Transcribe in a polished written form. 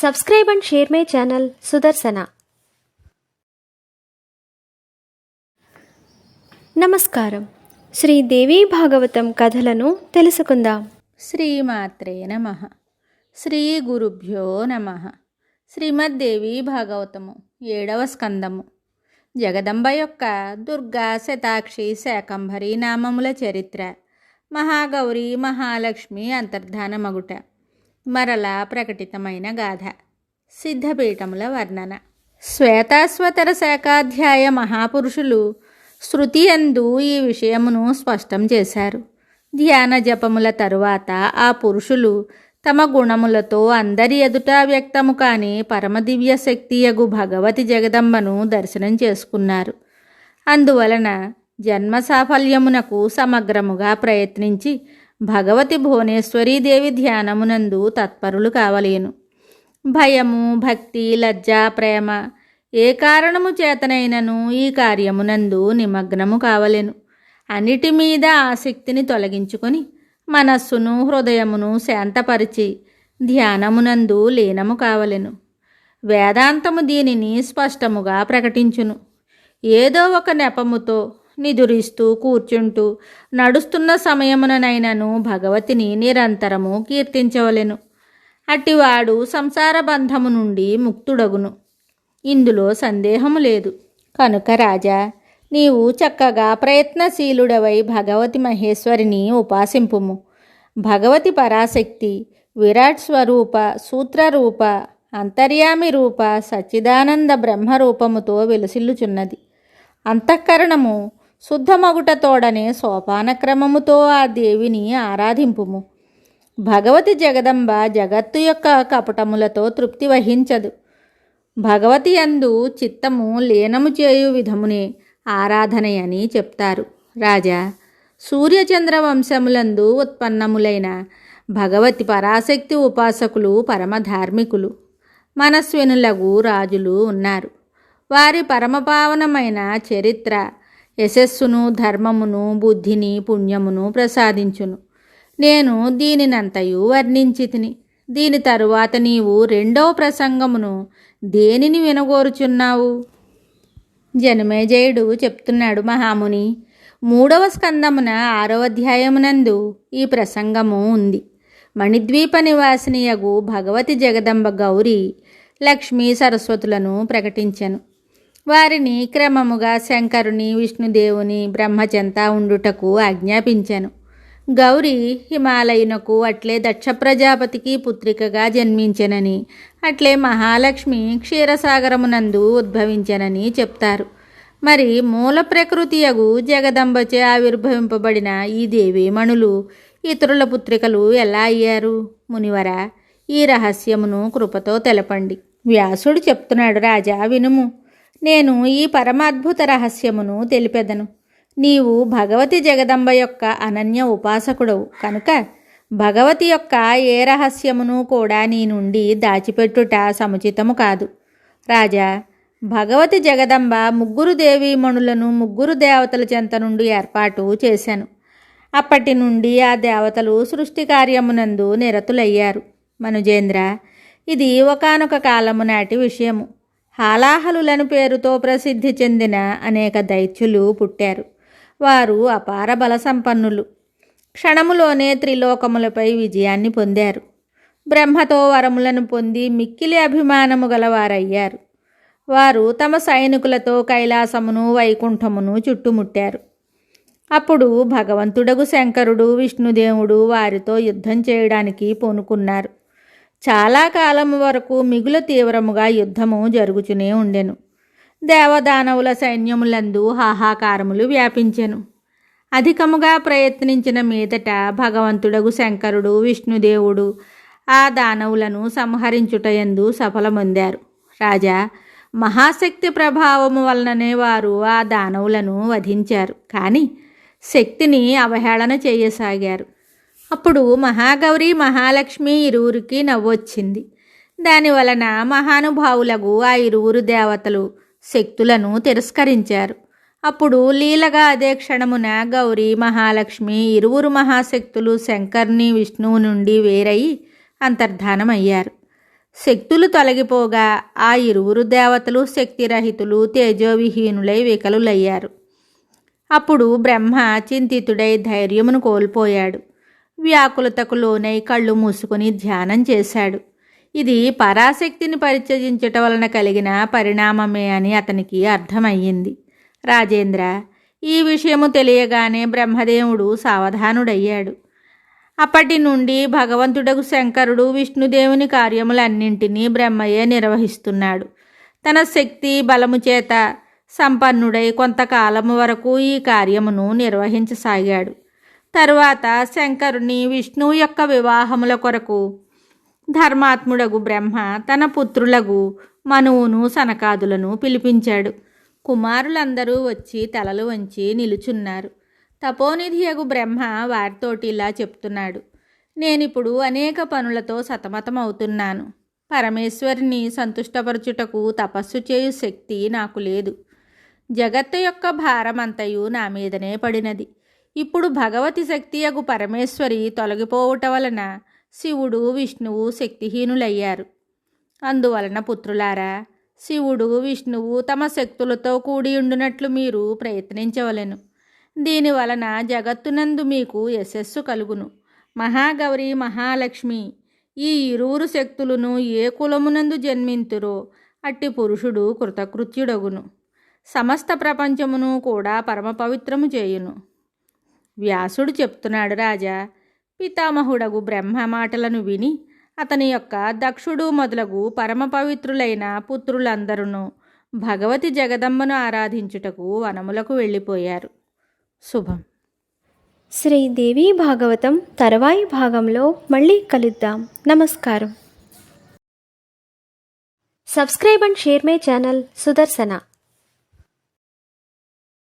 Subscribe and share my channel Sudarsana. నమస్కారం. శ్రీదేవి భాగవతం కథలను తెలుసుకుందాం. శ్రీమాత్రే నమః. శ్రీ గురుభ్యో నమః. శ్రీమద్దేవి భాగవతము 7వ స్కందము. జగదంబ యొక్క దుర్గా, శతాక్షి, శాకంభరి నామముల చరిత్ర. మహాగౌరి, మహాలక్ష్మి అంతర్ధానమగుట. మరలా ప్రకటితమైన గాథ. సిద్ధపీఠముల వర్ణన. శ్వేతాశ్వతర శాఖాధ్యాయ మహాపురుషులు శృతి యందు ఈ విషయమును స్పష్టం చేశారు. ధ్యాన జపముల తరువాత ఆ పురుషులు తమ గుణములతో అందరి ఎదుట వ్యక్తము కాని పరమదివ్య శక్తియగు భగవతి జగదంబను దర్శనం చేసుకున్నారు. అందువలన జన్మ సాఫల్యమునకు సమగ్రముగా ప్రయత్నించి భగవతి భువనేశ్వరీదేవి ధ్యానమునందు తత్పరులు కావలేను. భయము, భక్తి, లజ్జ, ప్రేమ ఏ కారణము చేతనైనను ఈ కార్యమునందు నిమగ్నము కావలెను. అన్నిటి మీద ఆసక్తిని తొలగించుకొని మనస్సును, హృదయమును శాంతపరిచి ధ్యానమునందు లీనము కావలెను. వేదాంతము దీనిని స్పష్టముగా ప్రకటించును. ఏదో ఒక నెపముతో నిదురిస్తూ, కూర్చుంటూ, నడుస్తున్న సమయముననైనను భగవతిని నిరంతరము కీర్తించవలెను. అట్టివాడు సంసార బంధము నుండి ముక్తుడగును. ఇందులో సందేహము లేదు. కనుక రాజా, నీవు చక్కగా ప్రయత్నశీలుడవై భగవతి మహేశ్వరిని ఉపాసింపుము. భగవతి పరాశక్తి విరాట్ స్వరూప, సూత్రరూప, అంతర్యామి రూప, సచ్చిదానంద బ్రహ్మరూపముతో వెలుసిల్లుచున్నది. అంతఃకరణము శుద్ధమగుటతోడనే సోపానక్రమముతో ఆ దేవిని ఆరాధింపుము. భగవతి జగదంబ జగత్తు యొక్క కపటములతో తృప్తి వహించదు. భగవతి యందు చిత్తము లీనము చేయు విధమునే ఆరాధనయని చెప్తారు. రాజా, సూర్యచంద్ర వంశములందు ఉత్పన్నములైన భగవతి పరాశక్తి ఉపాసకులు పరమధార్మికులు, మనస్వినులగు రాజులు ఉన్నారు. వారి పరమపావనమైన చరిత్ర యశస్సును, ధర్మమును, బుద్ధిని, పుణ్యమును ప్రసాదించును. నేను దీనినంతయు వర్ణించితిని. దీని తరువాత నీవు 2వ ప్రసంగమును దేనిని వినగోరుచున్నావు? జనమేజయుడు చెప్తున్నాడు. మహాముని, 3వ స్కందమున 6వ అధ్యాయమునందు ఈ ప్రసంగము ఉంది. మణిద్వీప నివాసినియగు భగవతి జగదంబ గౌరీ, లక్ష్మీ సరస్వతులను ప్రకటించెను. వారిని క్రమముగా శంకరుని, విష్ణుదేవుని బ్రహ్మచెంత ఉండుటకు ఆజ్ఞాపించెను. గౌరీ హిమాలయునకు, అట్లే దక్ష ప్రజాపతికి పుత్రికగా జన్మించెనని, అట్లే మహాలక్ష్మి క్షీరసాగరమునందు ఉద్భవించెనని చెప్తారు. మరి మూల ప్రకృతియగు జగదంబచే ఆవిర్భవింపబడిన ఈ దేవీమణులు ఇతరుల పుత్రికలు ఎలా అయ్యారు? మునివర, ఈ రహస్యమును కృపతో తెలపండి. వ్యాసుడు చెప్తున్నాడు. రాజా వినుము. నేను ఈ పరమాద్భుత రహస్యమును తెలిపెదను. నీవు భగవతి జగదంబ యొక్క అనన్య ఉపాసకుడవు కనుక భగవతి యొక్క ఏ రహస్యమును కూడా నీ నుండి దాచిపెట్టుట సముచితము కాదు. రాజా, భగవతి జగదంబ 3 దేవీమణులను 3 దేవతల చెంత నుండి ఏర్పాటు చేశాను. అప్పటి నుండి ఆ దేవతలు సృష్టి కార్యమునందు నిరతులయ్యారు. మనుజేంద్ర, ఇది ఒకానొక కాలము నాటి విషయము. హాలాహలులను పేరుతో ప్రసిద్ధి చెందిన అనేక దైత్యులు పుట్టారు. వారు అపార బల సంపన్నులు. క్షణములోనే త్రిలోకములపై విజయాన్ని పొందారు. బ్రహ్మతో వరములను పొంది మిక్కిలి అభిమానము గలవారయ్యారు. వారు తమ సైనికులతో కైలాసమును, వైకుంఠమును చుట్టుముట్టారు. అప్పుడు భగవంతుడగు శంకరుడు, విష్ణుదేవుడు వారితో యుద్ధం చేయడానికి పూనుకున్నారు. చాలా కాలము వరకు మిగులు తీవ్రముగా యుద్ధము జరుగుతూనే ఉండెను. దేవదానవుల సైన్యములందు హాహాకారములు వ్యాపించెను. అధికముగా ప్రయత్నించిన మీదట భగవంతుడగు శంకరుడు, విష్ణుదేవుడు ఆ దానవులను సంహరించుటయందు సఫలమొందారు. రాజా, మహాశక్తి ప్రభావము వలననే వారు ఆ దానవులను వధించారు. కానీ శక్తిని అవహేళన చేయసాగారు. అప్పుడు మహాగౌరి, మహాలక్ష్మి ఇరువురికి నవ్వొచ్చింది. దానివలన మహానుభావులకు ఆ ఇరువురు దేవతలు శక్తులను తిరస్కరించారు. అప్పుడు లీలగా అదే క్షణమున గౌరీ, మహాలక్ష్మి ఇరువురు మహాశక్తులు శంకర్ని, విష్ణువు నుండి వేరయి అంతర్ధానమయ్యారు. శక్తులు తొలగిపోగా ఆ ఇరువురు దేవతలు శక్తిరహితులు తేజోవిహీనులై వికలులయ్యారు. అప్పుడు బ్రహ్మ చింతితుడై ధైర్యమును కోల్పోయాడు. వ్యాకులతకు లోనై కళ్ళు మూసుకుని ధ్యానం చేశాడు. ఇది పరాశక్తిని పరిత్యజించటం వలన కలిగిన పరిణామమే అని అతనికి అర్థమయ్యింది. రాజేంద్ర, ఈ విషయము తెలియగానే బ్రహ్మదేవుడు సావధానుడయ్యాడు. అప్పటి నుండి భగవంతుడకు శంకరుడు విష్ణుదేవుని కార్యములన్నింటినీ బ్రహ్మయే నిర్వహిస్తున్నాడు. తన శక్తి బలము చేత సంపన్నుడై కొంతకాలము వరకు ఈ కార్యమును నిర్వహించసాగాడు. తరువాత శంకరుని విష్ణువు యొక్క వివాహముల కొరకు ధర్మాత్ముడగు బ్రహ్మ తన పుత్రులకు మనువును సనకాదులను పిలిపించాడు. కుమారులందరూ వచ్చి తలలు వంచి నిలుచున్నారు. తపోనిధియగు బ్రహ్మ వారితోటి ఇలా చెప్తున్నాడు. నేనిప్పుడు అనేక పనులతో సతమతమవుతున్నాను. పరమేశ్వరిని సంతుష్టపరచుటకు తపస్సు చేయు శక్తి నాకు లేదు. జగత్తు యొక్క భారమంతయు నా మీదనే పడినది. ఇప్పుడు భగవతి శక్తియగు పరమేశ్వరి తొలగిపోవుట వలన శివుడు విష్ణువు శక్తిహీనులయ్యారు. అందువలన పుత్రులారా, శివుడు విష్ణువు తమ శక్తులతో కూడి ఉండునట్లు మీరు ప్రయత్నించవలెను. దీనివలన జగత్తునందు మీకు యశస్సు కలుగును. మహాగౌరి, మహాలక్ష్మి ఈ ఇరువురు శక్తులను ఏ కులమునందు జన్మింతురో అట్టి పురుషుడు కృతకృత్యుడగును. సమస్త ప్రపంచమును కూడా పరమ పవిత్రము చేయును. వ్యాసుడు చెప్తున్నాడు. రాజా, పితామహుడగు బ్రహ్మ మాటలను విని అతని యొక్క దక్షుడు మొదలగు పరమ పవిత్రులైన పుత్రులందరూ భగవతి జగదంబను ఆరాధించుటకు వనములకు వెళ్ళిపోయారు. శుభం. శ్రీ దేవీ భాగవతం తరువాయి భాగంలో మళ్ళీ కలుద్దాం. నమస్కారం. Subscribe and share my channel Sudarshana.